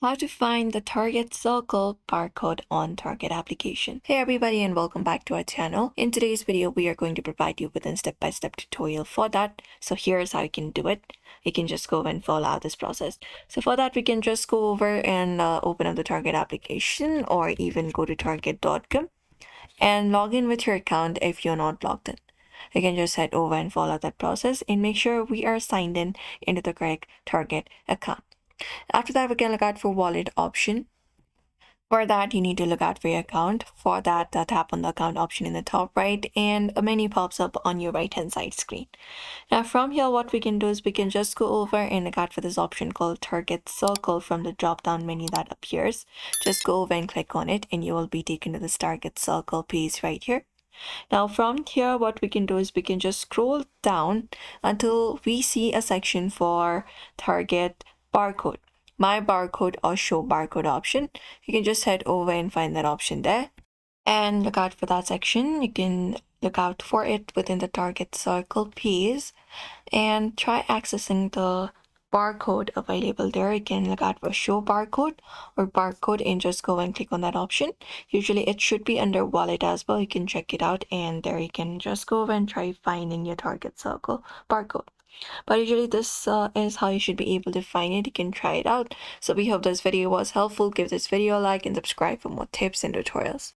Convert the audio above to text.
How to find the target circle barcode on target application. Hey everybody and welcome back to our channel. In today's video, we are going to provide you with a step-by-step tutorial for that. So here's how you can do it. You can just go and follow out this process. So for that, we can just go over and open up the target application or even go to target.com and log in with your account if you're not logged in. You can just head over and follow that process and make sure we are signed in into the correct target account. After that, we can look out for wallet option. For that, you need to look out for your account. For that, tap on the account option in the top right and a menu pops up on your right hand side screen. Now from here, what we can do is we can just go over and look out for this option called target circle from the drop down menu that appears. Just go over and click on it and you will be taken to this target circle piece right here. Now from here, what we can do is we can just scroll down until we see a section for target barcode, my barcode or show barcode option. You can just head over and find that option there and look out for that section. You can look out for it within the target circle piece and try accessing the barcode available there. You can look out for show barcode or barcode and just go and click on that option. Usually it should be under wallet as well. You can check it out and there you can just go over and try finding your target circle barcode. But usually this is how you should be able to find it. You can try it out. So we hope this video was helpful. Give this video a like and subscribe for more tips and tutorials.